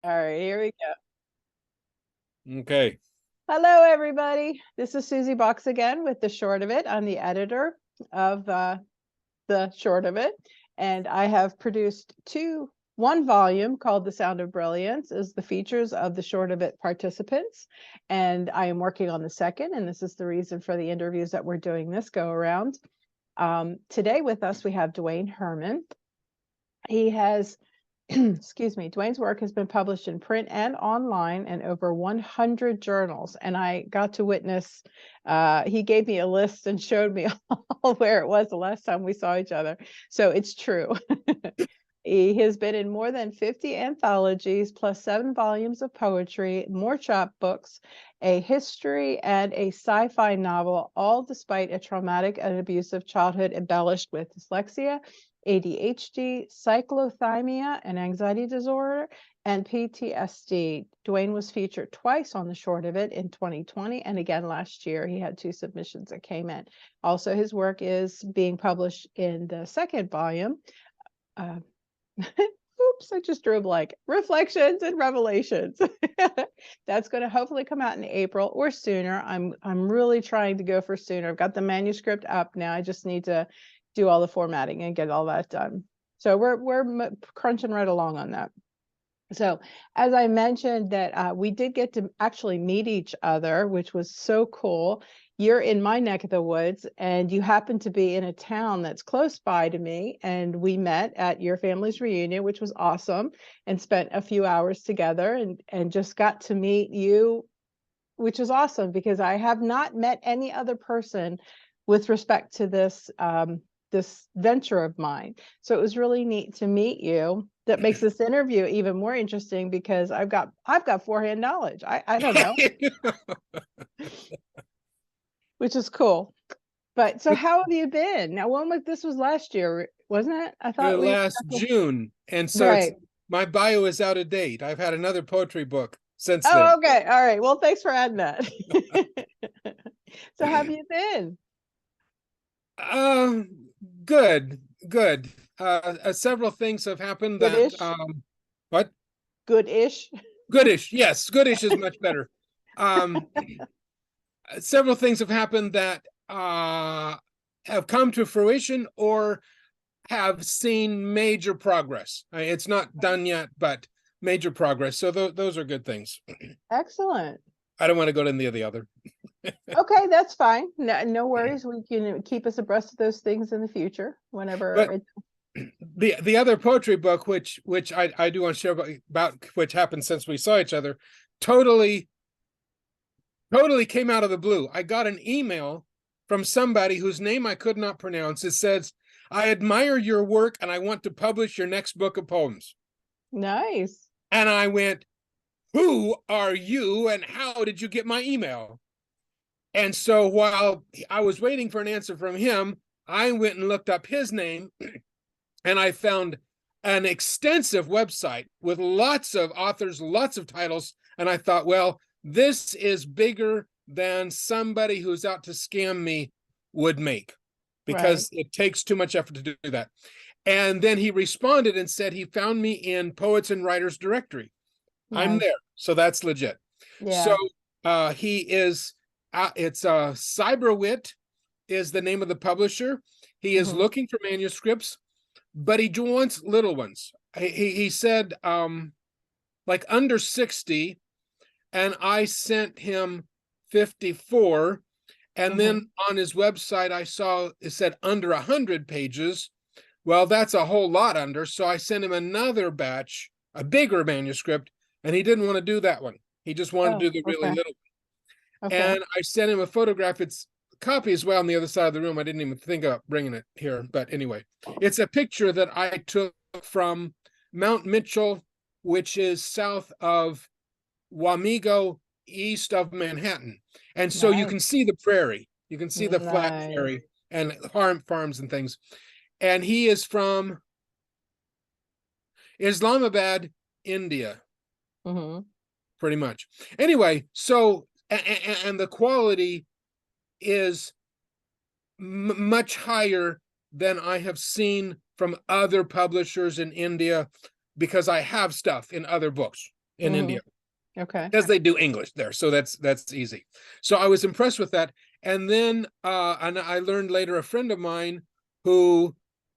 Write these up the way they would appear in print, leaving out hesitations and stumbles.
All right, here we go. Okay. Hello, everybody. This is Susie Box again with The Short of It. I'm the editor of The Short of It, and I have produced one volume called The Sound of Brilliance is the features of the Short of It participants, and I am working on the second, and this is the reason for the interviews that we're doing this go around. Today with us, we have Duane Herrmann. He has excuse me, Duane's work has been published in print and online in over 100 journals. And I got to witness, he gave me a list and showed me all where it was the last time we saw each other. So it's true. He has been in more than 50 anthologies, plus 7 volumes of poetry, more chapbooks, a history, and a sci-fi novel, all despite a traumatic and abusive childhood embellished with dyslexia, ADHD, cyclothymia, an anxiety disorder, and PTSD. Duane was featured twice on The Short of It in 2020, and again last year. He had 2 submissions that came in. Also, his work is being published in the second volume. Oops, I just drew a blank. Reflections and Revelations. That's going to hopefully come out in April or sooner. I'm really trying to go for sooner. I've got the manuscript up now. I just need to do all the formatting and get all that done. So we're crunching right along on that. So as I mentioned that we did get to actually meet each other, which was so cool. You're in my neck of the woods and you happen to be in a town that's close by to me. And we met at your family's reunion, which was awesome, and spent a few hours together and just got to meet you, which is awesome because I have not met any other person with respect to this this venture of mine. So it was really neat to meet you. That makes this interview even more interesting because I've got forehand knowledge. I don't know, which is cool. But so how have you been? Now, this was last year, wasn't it? I thought we Last June. And so right. my bio is out of date. I've had another poetry book since then. Oh, okay. All right. Well, thanks for adding that. So how have you been? Good, good. Several things have happened that Goodish. what? Goodish. Goodish. Yes, goodish is much better. Several things have happened that have come to fruition or have seen major progress. It's not done yet, but major progress. So those are good things. Excellent. I don't want to go into the other. Okay, that's fine. No worries. We can keep us abreast of those things in the future whenever But the other poetry book, which I do want to share about which happened since we saw each other, totally came out of the blue. I got an email from somebody whose name I could not pronounce. It says, "I admire your work and I want to publish your next book of poems." Nice. And I went, "Who are you and how did you get my email?" And so while I was waiting for an answer from him, I went and looked up his name and I found an extensive website with lots of authors, lots of titles. And I thought, well, this is bigger than somebody who's out to scam me would make, because it takes too much effort to do that. And then he responded and said he found me in Poets and Writers Directory. Nice. I'm there. So that's legit. Yeah. So he is, it's Cyberwit is the name of the publisher. He is looking for manuscripts, but he wants little ones. He said like under 60, and I sent him 54. And then on his website, I saw it said under 100 pages. Well, that's a whole lot under. So I sent him another batch, a bigger manuscript, and he didn't want to do that one. He just wanted to do the really little one. And I sent him a photograph. It's a copy as well on the other side of the room. I didn't even think about bringing it here. But anyway, it's a picture that I took from Mount Mitchell, which is south of Wamego, east of Manhattan. And so you can see the prairie. You can see the flat prairie and farms and things. And he is from Islamabad, India, pretty much. Anyway, so, and the quality is much higher than I have seen from other publishers in India, because I have stuff in other books. in India, Okay. because they do English there. So that's easy. So I was impressed with that. And then and I learned later, a friend of mine who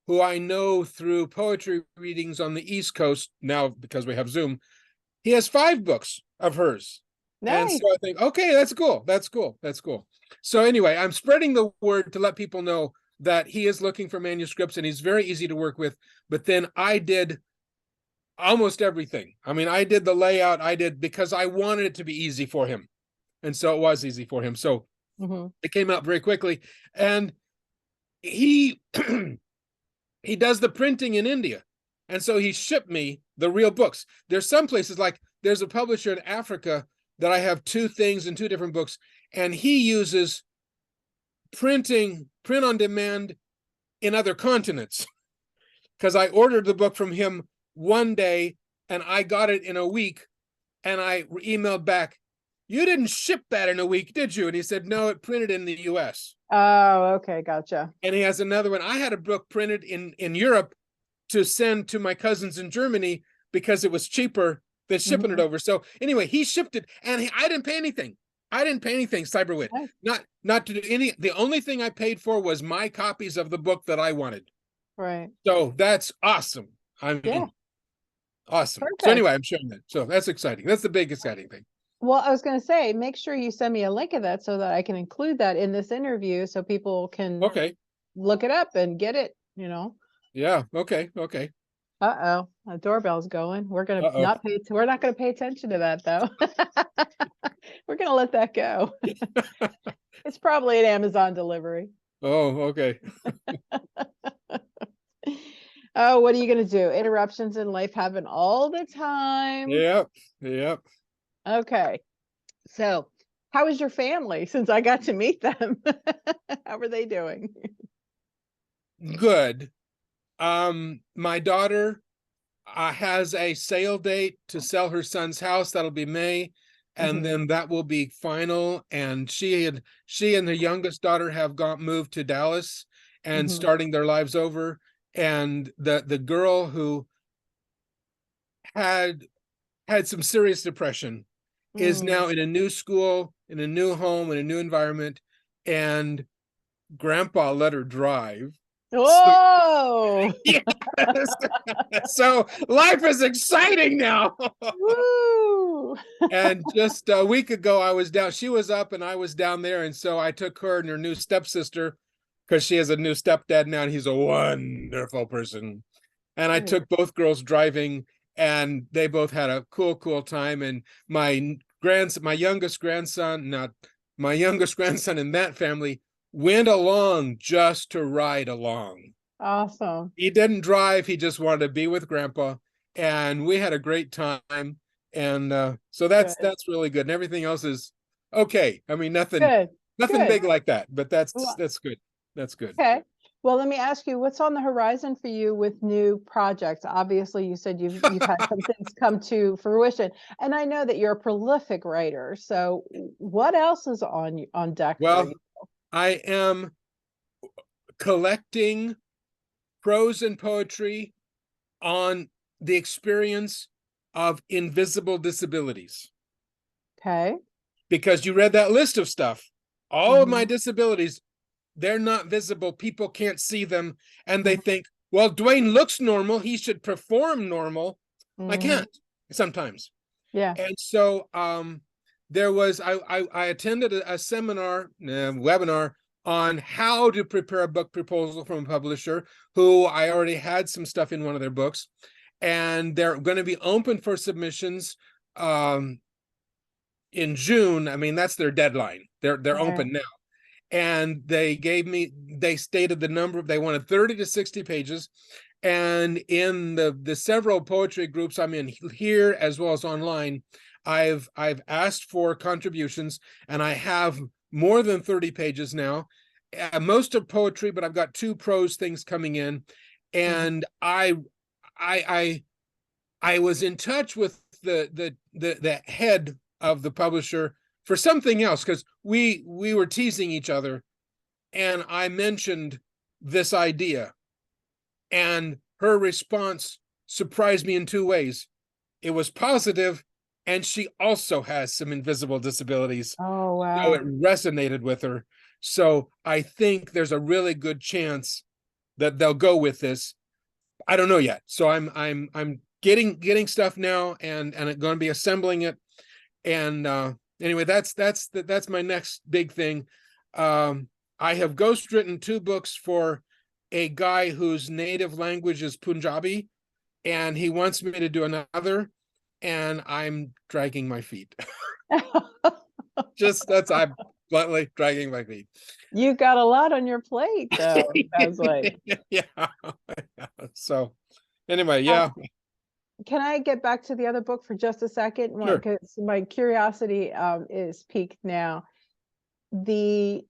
I know through poetry readings on the East Coast now, because we have Zoom, he has 5 books of hers. And Nice. so I think, okay, that's cool. That's cool. That's cool. So anyway, I'm spreading the word to let people know that he is looking for manuscripts, and he's very easy to work with. But then I did almost everything. I mean, I did the layout, because I wanted it to be easy for him. And so it was easy for him. So it came out very quickly. And he he does the printing in India. And so he shipped me the real books. There's some places, like there's a publisher in Africa that I have 2 things in 2 different books, and he uses print on demand in other continents, because I ordered the book from him one day and I got it in a week, and I emailed back, "You didn't ship that in a week, did you?" And he said, "No, it printed in the US." Oh, okay. Gotcha. And he has another one. I had a book printed in Europe to send to my cousins in Germany because it was cheaper than shipping it over. So anyway, he shipped it, and I didn't pay anything. I didn't pay anything, Cyberwit. Nice. Not to do any. The only thing I paid for was my copies of the book that I wanted. Right. So that's awesome. I mean, Yeah. awesome. Perfect. So anyway, I'm sharing that. So that's exciting. That's the big exciting thing. Well, I was going to say, make sure you send me a link of that so that I can include that in this interview so people can Okay. look it up and get it, you know. Yeah. Okay. Okay. Uh-oh, a doorbell's going. We're going to Uh-oh. we're not going to pay attention to that though. We're going to let that go. It's probably an Amazon delivery. Oh, okay. Oh, what are you going to do? Interruptions in life happen all the time. Yep. Yep. Okay. So, how is your family since I got to meet them? How are they doing? Good. My daughter has a sale date to sell her son's house. That'll be May, and then that will be final. And she and the youngest daughter have moved to Dallas and starting their lives over. And the girl who had some serious depression is now in a new school, in a new home, in a new environment, and Grandpa let her drive. Oh, Yes. So life is exciting now. woo! And just a week ago, I was down. She was up and I was down there. And so I took her and her new stepsister, because she has a new stepdad now, and he's a wonderful person. And I took both girls driving, and they both had a cool time. And my youngest grandson in that family went along just to ride along. Awesome. He didn't drive. He just wanted to be with Grandpa, and we had a great time. And so that's really good. And everything else is okay. I mean, nothing big like that, but that's good. That's good. Okay. Well, let me ask you, what's on the horizon for you with new projects? Obviously, you said you've had some things come to fruition, and I know that you're a prolific writer. So, what else is on deck for Well, you? I am collecting prose and poetry on the experience of invisible disabilities. Okay. Because you read that list of stuff. All of my disabilities, they're not visible. People can't see them, and they think, well, Duane looks normal. He should perform normal. I can't sometimes. Yeah. And so I attended a seminar, webinar on how to prepare a book proposal from a publisher who I already had some stuff in one of their books, and they're going to be open for submissions in June. I mean, that's their deadline. They're open now. And they stated the number, they wanted 30 to 60 pages. And in the several poetry groups I'm in here as well as online, I've asked for contributions, and I have more than 30 pages now. Most of poetry, but I've got 2 prose things coming in. And I was in touch with the head of the publisher for something else, because we were teasing each other, and I mentioned this idea, and her response surprised me in 2 ways. It was positive, and she also has some invisible disabilities. Oh, So wow. it resonated with her. So I think there's a really good chance that they'll go with this. I don't know yet. So I'm getting stuff now, and I'm going to be assembling it. And anyway, that's my next big thing. I have ghostwritten 2 books for a guy whose native language is Punjabi, and he wants me to do another, and I'm dragging my feet. I'm bluntly dragging my feet. You got a lot on your plate, though, sounds like. Yeah. So anyway, yeah. Can I get back to the other book for just a second? Sure. Because my curiosity is piqued now. The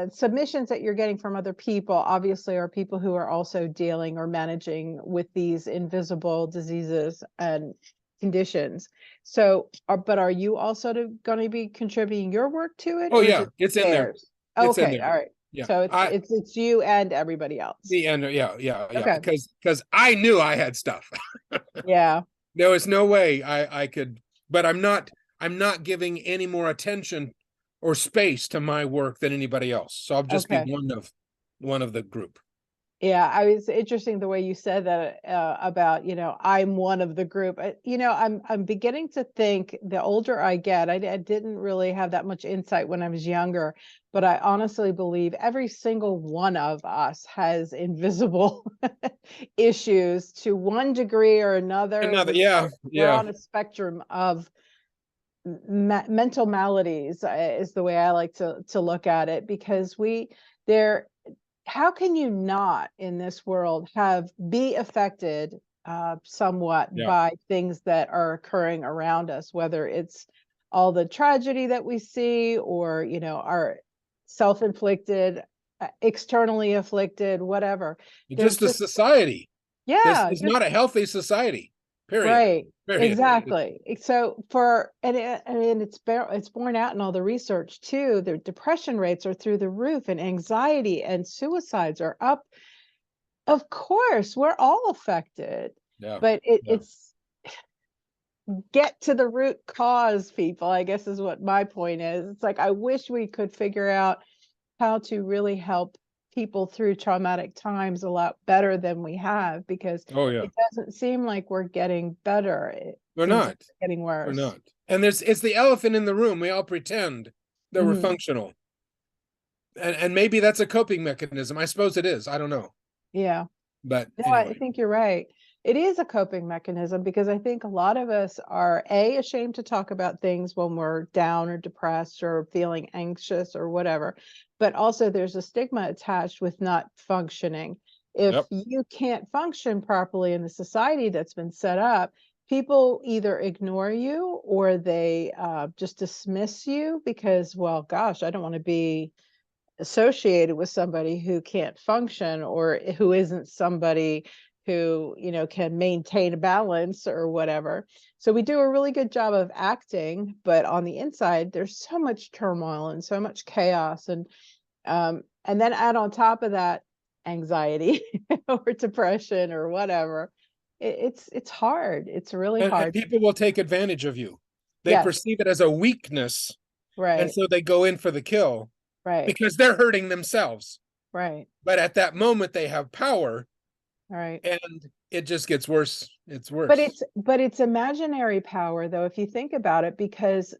submissions that you're getting from other people obviously are people who are also dealing or managing with these invisible diseases and conditions. So, but are you also going to be contributing your work to it? Oh, or is yeah, it it's in there. theirs? It's in Okay, there. all right. Yeah. So it's you and everybody else. The end. Yeah. Okay. Because I knew I had stuff. Yeah. There was no way I could, but I'm not giving any more attention or space to my work than anybody else. So I'll just be Okay. one of the group. Yeah, I was interesting the way you said that about, I'm one of the group. I'm beginning to think the older I get, I didn't really have that much insight when I was younger, but I honestly believe every single one of us has invisible issues to one degree or another. We're on a spectrum of mental maladies, is the way I like to look at it, because how can you not in this world be affected somewhat by things that are occurring around us, whether it's all the tragedy that we see, or our self-inflicted, externally afflicted, whatever. Just the society. Yeah, This is not a healthy society. Period. Right. Period. Exactly. So it's borne out in all the research too. The depression rates are through the roof, and anxiety and suicides are up. Of course, we're all affected. Yeah. But it's get to the root cause, people, I guess, is what my point is. It's like, I wish we could figure out how to really help people through traumatic times a lot better than we have, because it doesn't seem like we're getting better. We're not. Like we're getting worse. We're not. And it's the elephant in the room. We all pretend that we're functional. And maybe that's a coping mechanism. I suppose it is. I don't know. Yeah. But no, anyway. I think you're right. It is a coping mechanism, because I think a lot of us are ashamed to talk about things when we're down or depressed or feeling anxious or whatever. But also there's a stigma attached with not functioning. If you can't function properly in the society that's been set up, people either ignore you or they just dismiss you because, well, gosh, I don't want to be associated with somebody who can't function, or who isn't somebody who can maintain a balance or whatever. So we do a really good job of acting, but on the inside there's so much turmoil and so much chaos, and then add on top of that anxiety or depression or whatever. It's hard. It's really hard. And people will take advantage of you. They perceive it as a weakness, right? And so they go in for the kill, right? Because they're hurting themselves, right? But at that moment they have power, right? And it just gets worse. It's worse. But it's imaginary power, though, if you think about it, because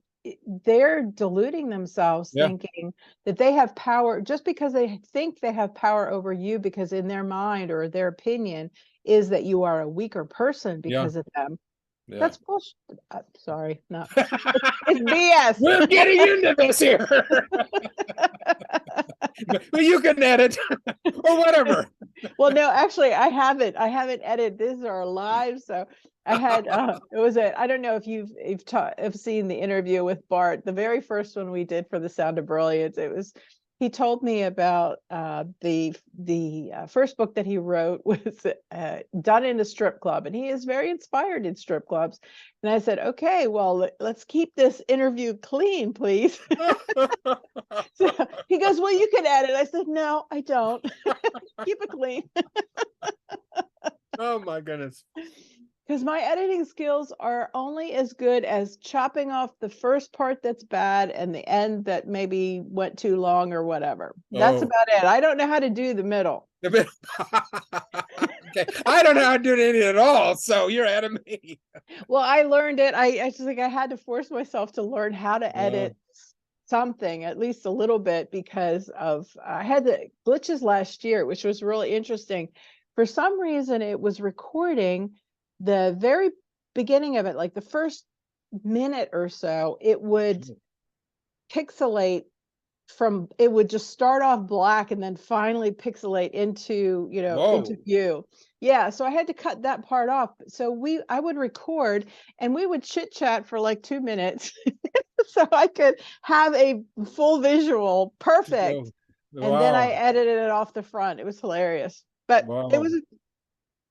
they're deluding themselves, thinking that they have power just because they think they have power over you, because in their mind or their opinion is that you are a weaker person because of them. That's bullshit. Sorry, no, it's BS. We're getting into this here. But you can edit or whatever. Well, no, actually, I haven't edited. These are live, so I had I don't know if you've seen the interview with Bart, the very first one we did for The Sound of Brilliance. He told me about the first book that he wrote was done in a strip club, and he is very inspired in strip clubs. And I said, okay, well, let's keep this interview clean, please. So he goes, well, you can edit. I said, no, I don't. Keep it clean. Oh my goodness. because my editing skills are only as good as chopping off the first part that's bad and the end that maybe went too long or whatever. That's Oh, about it. I don't know how to do the middle. a bit- okay. I don't know how to do anything at all, so you're ahead of me. Well, I learned it. I just like I had to force myself to learn how to Yeah. edit something, at least a little bit, because of I had the glitches last year, which was really interesting. For some reason, it was recording the very beginning of it, like the first minute or so, it would pixelate from it would just start off black and then finally pixelate into, into Whoa. view. Yeah, so I had to cut that part off. So I would record and we would chit chat for like 2 minutes so I could have a full visual perfect. Whoa. And then I Wow. edited it off the front. It was hilarious. But it Wow. was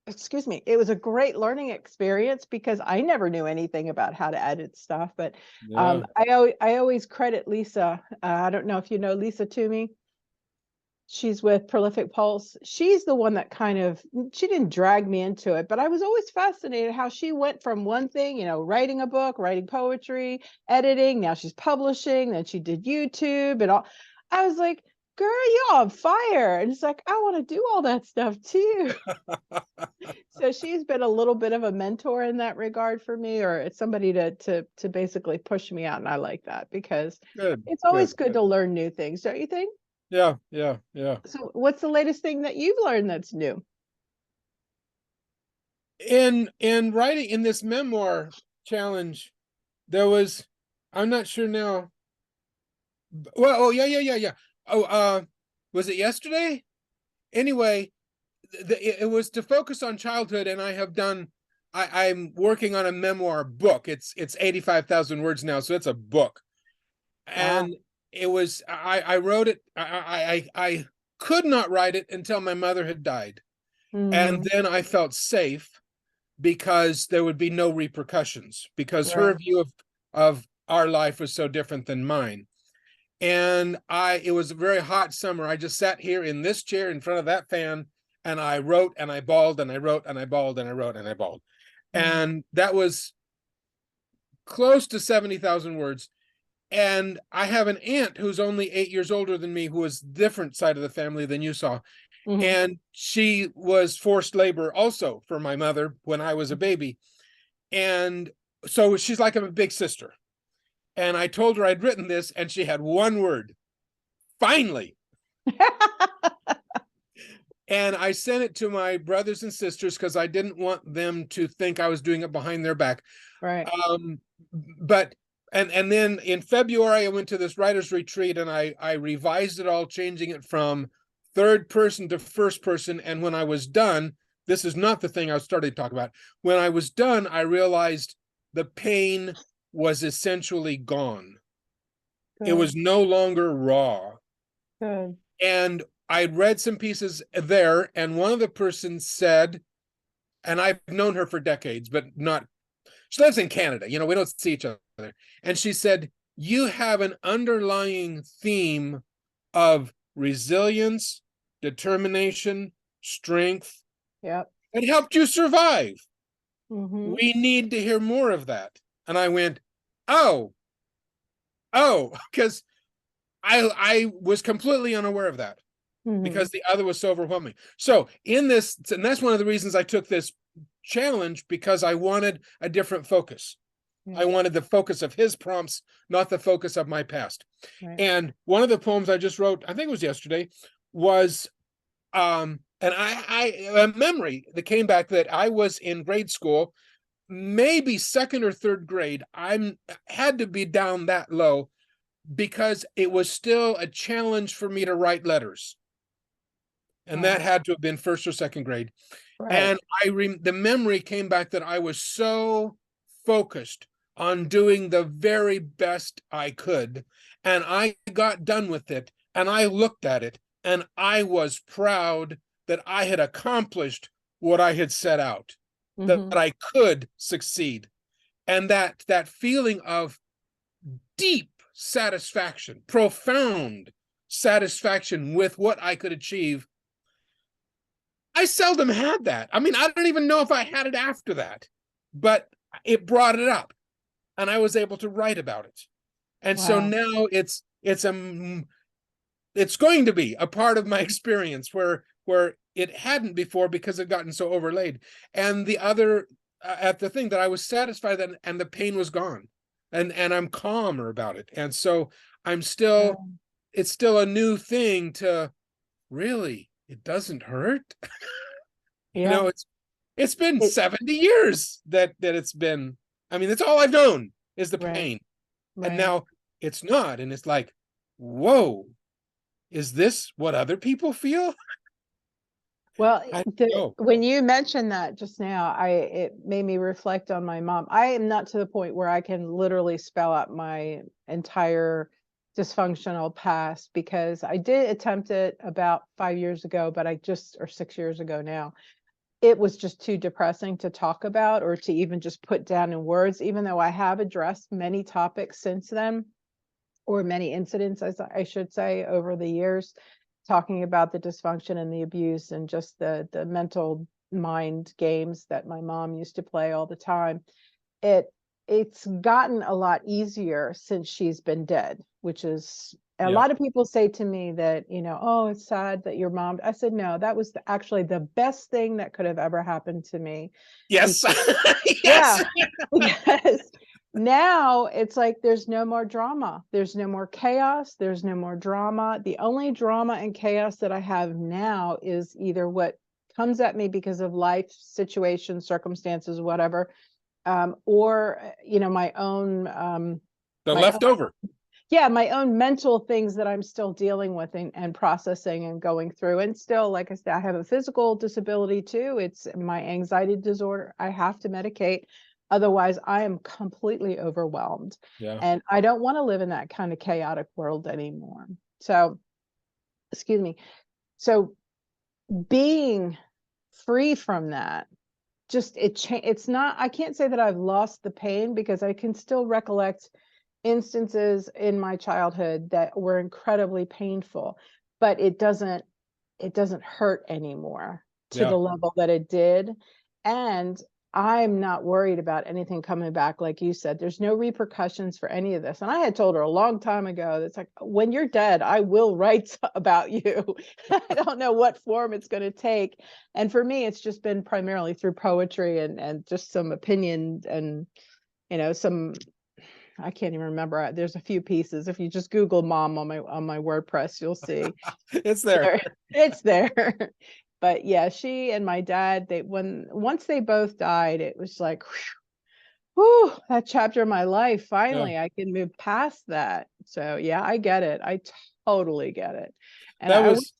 excuse me, it was a great learning experience because I never knew anything about how to edit stuff. But Yeah. I always credit Lisa. I don't know if you know Lisa Toomey. She's with Prolific Pulse. She's the one that kind of she didn't drag me into it, but I was always fascinated how she went from one thing, writing a book, writing poetry, editing. Now she's publishing. Then she did YouTube and all. I was like, girl, you're on fire. And it's like, I want to do all that stuff too. So she's been a little bit of a mentor in that regard for me, or it's somebody to basically push me out. And I like that because Good. it's Good. always good Good. to learn new things, don't you think? Yeah. Yeah. Yeah. So what's the latest thing that you've learned that's new? In writing in this memoir challenge, there was, I'm not sure now. Well, oh yeah, yeah, yeah, yeah. Oh, was it yesterday? Anyway, it was to focus on childhood, and I have done. I'm working on a memoir book. It's 85,000 words now, so it's a book. Wow. And it was I wrote it. I could not write it until my mother had died, and Hmm. then I felt safe because there would be no repercussions because her Right. view of our life was so different than mine. And it was a very hot summer. I just sat here in this chair in front of that fan and I wrote and I bawled and I wrote and I bawled and I wrote and I bawled. Mhm. And that was close to 70,000 words. And I have an aunt who's only 8 years older than me, who was different side of the family than you saw. Mhm. And she was forced labor also for my mother when I was a baby. And so she's like a big sister. And I told her I'd written this, and she had one word: finally. And I sent it to my brothers and sisters because I didn't want them to think I was doing it behind their back. Right. Um, but and then in February I went to this writer's retreat and I revised it all, changing it from third person to first person. And when I was done, this is not the thing I started to talk about. When I was done, I realized the pain was essentially gone. It Good. was no longer raw. Good. And I'd read some pieces there, and one of the persons said, and I've known her for decades, but not, she lives in Canada, we don't see each other. And she said, you have an underlying theme of resilience, determination, strength. Yep. It helped you survive. Mhm. We need to hear more of that. And I went, oh, because I was completely unaware of that, because Mhm. the other was so overwhelming. So in this, and that's one of the reasons I took this challenge, because I wanted a different focus. I Yeah. wanted the focus of his prompts, not the focus of my past. Right. And one of the poems I just wrote, I think it was yesterday, was and a memory that came back that I was in grade school, maybe second or third grade. I'm had to be down that low because it was still a challenge for me to write letters. And that Wow. had to have been first or second grade. Right. And the memory came back that I was so focused on doing the very best I could. And I got done with it and I looked at it and I was proud that I had accomplished what I had set out, that Mhm. I could succeed. And that feeling of deep satisfaction, profound satisfaction with what I could achieve, I seldom had that. I mean, I don't even know if I had it after that. but it brought it up, and I was able to write about it. And so Wow. now it's going to be a part of my experience where it hadn't before because it gotten so overlaid. And the other at the thing that I was satisfied that, and the pain was gone, and I'm calmer about it. And so I'm still, Yeah. it's still a new thing to really, it doesn't hurt. You Yeah. know, it's been It, 70 years that it's been, I mean, that's all I've known is the right. pain. And Right. now it's not. And it's like, whoa, is this what other people feel? Well, I don't know. when you mentioned that just now, it made me reflect on my mom. I am not to the point where I can literally spell out my entire dysfunctional past, because I did attempt it about 5 years ago, but or 6 years ago now. It was just too depressing to talk about or to even just put down in words, even though I have addressed many topics since then, or many incidents, as I should say, over the years, talking about the dysfunction and the abuse and just the mental mind games that my mom used to play all the time. It it's gotten a lot easier since she's been dead, which is a Yeah. lot of people say to me that, oh, it's sad that your mom. I said, no, that was actually the best thing that could have ever happened to me. Yes. Because, Yes. yeah, because now it's like there's no more drama. There's no more chaos. There's no more drama. The only drama and chaos that I have now is either what comes at me because of life situations, circumstances, whatever, or my own The my own, leftover. yeah, my own mental things that I'm still dealing with and processing and going through. And still, like I said, I have a physical disability too. It's my anxiety disorder. I have to medicate. Otherwise, I am completely overwhelmed. Yeah. And I don't want to live in that kind of chaotic world anymore. So, excuse me. So being free from that, just it's not, I can't say that I've lost the pain, because I can still recollect instances in my childhood that were incredibly painful, but it doesn't hurt anymore to Yeah. the level that it did. And I'm not worried about anything coming back. Like you said, there's no repercussions for any of this. And I had told her a long time ago, that's like, when you're dead, I will write about you. I don't know what form it's going to take. And for me, it's just been primarily through poetry and just some opinion and, some, I can't even remember. There's a few pieces. If you just Google mom on my WordPress, you'll see It's there. it's there. But yeah, she and my dad, once they both died, it was like, whew, that chapter of my life, Yeah. finally I can move past that. So yeah, I get it. I totally get it. And That I was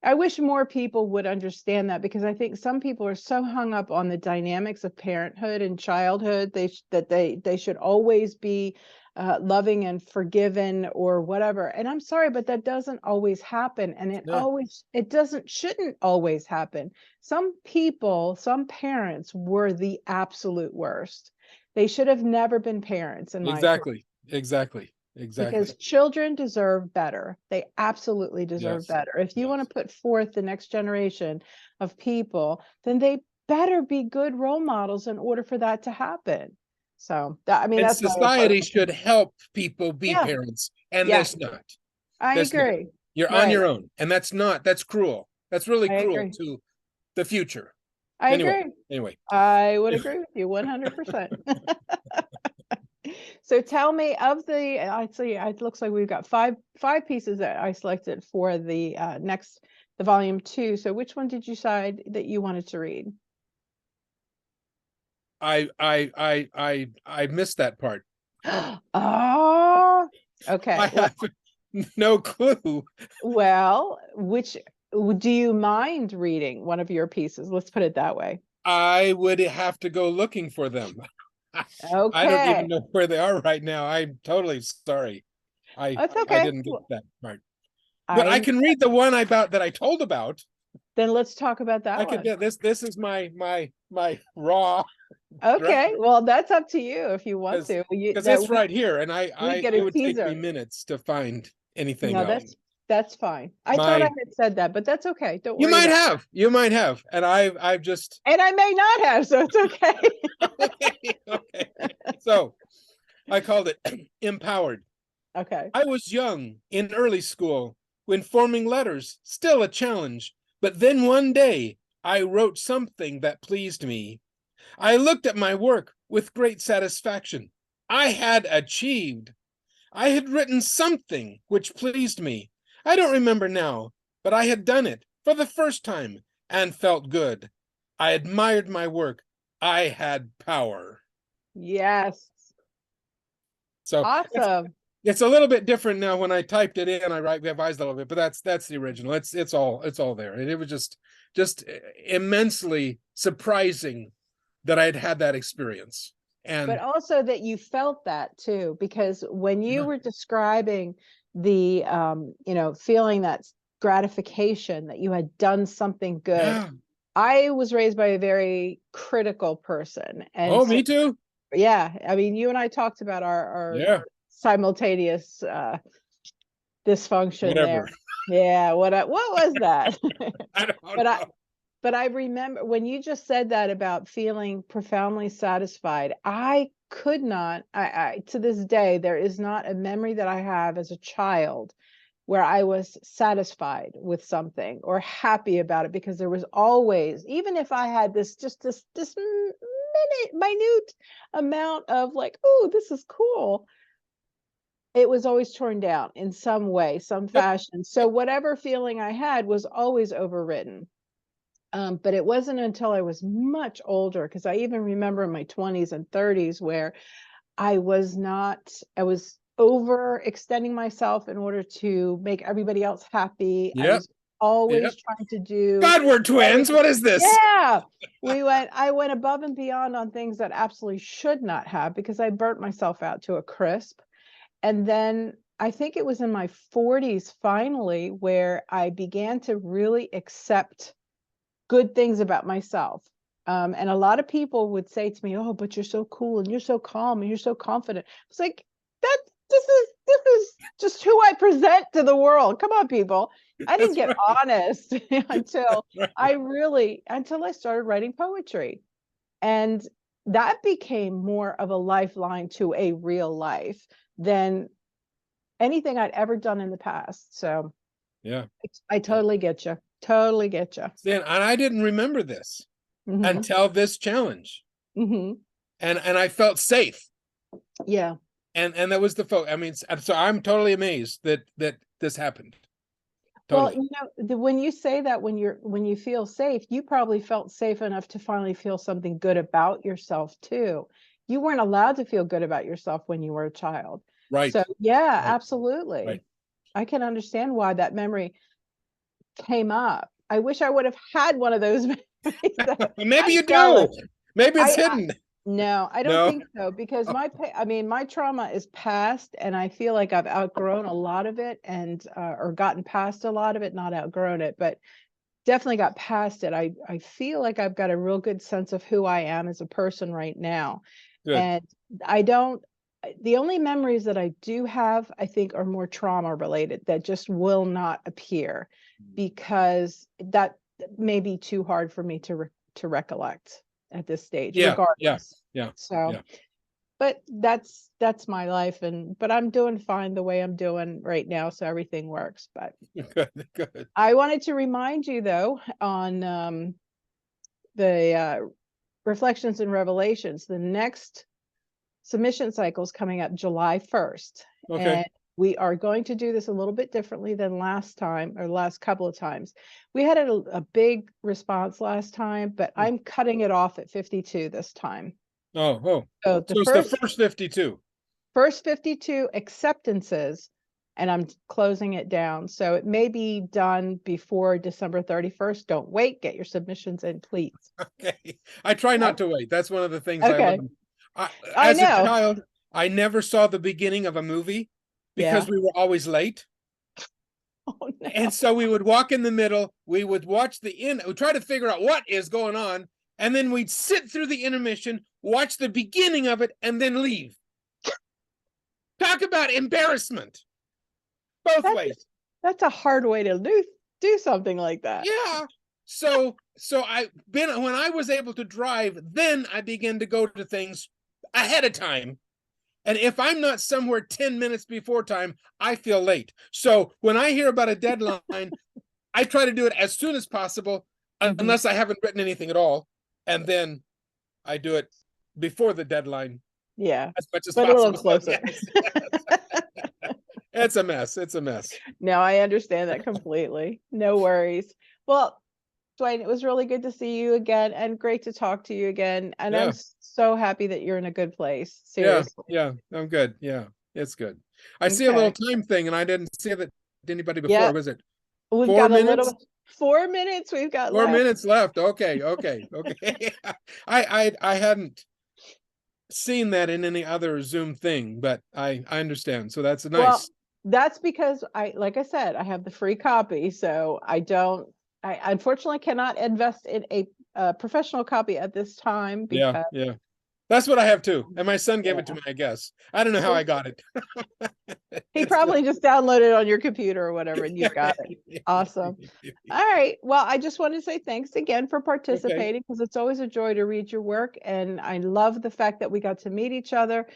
I wish more people would understand that, because I think some people are so hung up on the dynamics of parenthood and childhood. They should always be loving and forgiven or whatever. And I'm sorry, but that doesn't always happen. And no, shouldn't always happen. Some people, some parents were the absolute worst. They should have never been parents, in my opinion, exactly. Exactly. Exactly. because children deserve better. They absolutely deserve Yes. better. If you want Yes. to put forth the next generation of people, then they better be good role models in order for that to happen. So I mean, And that's my society should help people be yeah, parents, and yeah, this not. I This not. agree. You're on Right. your own, and that's cruel. That's really I cruel agree. to the future. I Anyway, agree. anyway. I would agree with you 100%. So tell me, of the, I see, it looks like we've got five pieces that I selected for the the volume 2. So which one did you decide that you wanted to read? I missed that part. Oh, I okay. have no clue. Which do you mind reading one of your pieces? Let's put it that way. I would have to go looking for them. I don't even Okay. know where they are right now. I'm totally sorry. That's I okay. didn't get that part. But I I can read the one about that I told about. Then let's talk about I that could, one. yeah, this is my raw draft, Okay. Well, that's up to you if you want because to. it's right here, and I We get it a would take me teaser. minutes to find anything No, else. That's fine. I thought I had said that, but that's okay. Don't worry. You might have. And I've just. And I may not have, so it's okay. Okay. So I called it empowered. Okay. I was young in early school when forming letters, still a challenge. But then one day I wrote something that pleased me. I looked at my work with great satisfaction. I had achieved. I had written something which pleased me. I don't remember now, but I had done it for the first time and felt good. I admired my work. I had power. Yes. So Awesome. it's a little bit different now. When I typed it in, I revised a little bit, but that's the original. It's all there. And it was just immensely surprising that I'd had that experience. But And also that you felt that too, because when you yeah, were describing the feeling that gratification that you had done something good. yeah. I was raised by a very critical person. And Oh, so, me too. yeah, I mean, you and I talked about our Yeah, simultaneous dysfunction whatever. there. Yeah, what was that? I don't But know. I remember when you just said that about feeling profoundly satisfied, I could not, I to this day, there is not a memory that I have as a child where I was satisfied with something or happy about it, because there was always, even if I had this minute amount of like, oh, this is cool, it was always torn down in some way, some Yep. fashion. So whatever feeling I had was always overridden. But it wasn't until I was much older, because I even remember in my 20s and 30s where I was overextending myself in order to make everybody else happy. I Yep. was always Yep. trying to do God, we're twins. What is this? yeah. I went above and beyond on things that absolutely should not have, because I burnt myself out to a crisp. And then I think it was in my 40s finally where I began to really accept good things about myself. And a lot of people would say to me, "Oh, but you're so cool and you're so calm and you're so confident." It's like this is just who I present to the world. Come on, people. I didn't That's get right. honest until Right. I started writing poetry. And that became more of a lifeline to a real life than anything I'd ever done in the past. So Yeah. I Yeah. totally get you. Totally get you. And I didn't remember this Hmm. until this challenge. Hmm. And I felt safe. Yeah. And that was the I mean, so I'm totally amazed that this happened. Well, Totally. when you say that, when you feel safe, you probably felt safe enough to finally feel something good about yourself too. You weren't allowed to feel good about yourself when you were a child. Right. So yeah, Right. absolutely. Right. I can understand why that memory came up. I wish I would have had one of those memories. Maybe I'm you do. jealous. Maybe it's I hidden. No, I don't No. think so, because my trauma is past, and I feel like I've outgrown a lot of it, and or gotten past a lot of it, not outgrown it, but definitely got past it. I feel like I've got a real good sense of who I am as a person right now. Good. And I don't the only memories that I do have, I think, are more trauma related that just will not appear, because that may be too hard for me to recollect at this stage, Yeah. Yeah. regardless. Yeah. So, Yeah. but that's my life, but I'm doing fine the way I'm doing right now, so everything works. But Good. Good. I wanted to remind you though, on the reflections and revelations, the next submission cycle is coming up July 1st. Okay. And we are going to do this a little bit differently than last time, or last couple of times. We had a big response last time, but I'm cutting it off at 52 this time. Oh. So the So it's the first 52. first 52 acceptances, and I'm closing it down. So it may be done before December 31st. Don't wait. Get your submissions in, please. Okay. I try Yep. not to wait. That's one of the things I Okay. love. I As a know. child, I never saw the beginning of a movie Yeah. because we were always late. Oh, no. And so we would walk in the middle, we would watch the end, we try to figure out what is going on, and then we'd sit through the intermission, watch the beginning of it, and then leave. Talk about embarrassment. Both That's ways. That's a hard way to do something like that. Yeah. So when I was able to drive, then I began to go to things ahead of time. And if I'm not somewhere 10 minutes before time, I feel late. So when I hear about a deadline, I try to do it as soon as possible, unless I haven't written anything at all. And then I do it before the deadline. Yeah. As much as but possible. a little closer. Yes. It's a mess. It's a mess. No, I understand that completely. No worries. Well, Duane, it was really good to see you again and great to talk to you again. And Yeah. I'm so happy that you're in a good place. Seriously. Yeah, I'm good. Yeah, it's good. I see a little time thing, and I didn't see that to anybody before. Yeah. Was it We've 4 got minutes? 4 minutes we've got 4 left. minutes left. Okay. I hadn't seen that in any other Zoom thing, but I understand. So that's nice. Well, that's because like I said, I have the free copy, so I unfortunately cannot invest in a professional copy at this time because Yeah. That's what I have too. And my son gave it to me, I guess. I don't know how I got it. he probably just downloaded it on your computer or whatever, and you've got it. Awesome. All right. Well, I just want to say thanks again for participating, because it's always a joy to read your work. And I love the fact that we got to meet each other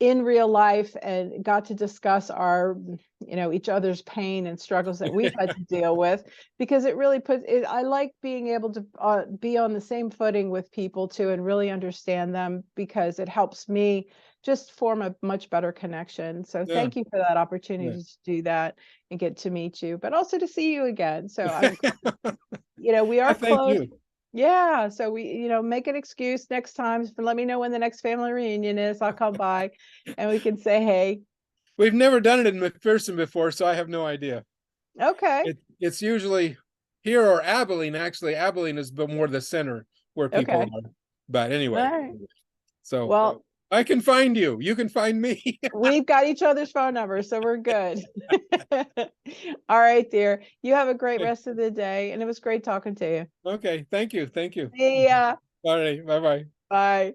in real life and got to discuss our, each other's pain and struggles that we've had to deal with, because it really puts it, I like being able to be on the same footing with people too, and really understand them, because it helps me just form a much better connection. So thank you for that opportunity to do that and get to meet you, but also to see you again. So I'm, we are close. Yeah, so we, make an excuse next time. Let me know when the next family reunion is. I'll come by and we can say hey. We've never done it in McPherson before, so I have no idea. Okay. It's usually here or Abilene. Actually, Abilene is more the center where people are. But anyway, so well, I can find you. You can find me. We've got each other's phone numbers, so we're good. All right, dear. You have a great rest of the day, and it was great talking to you. Okay, thank you. See ya. All right, bye-bye. Bye.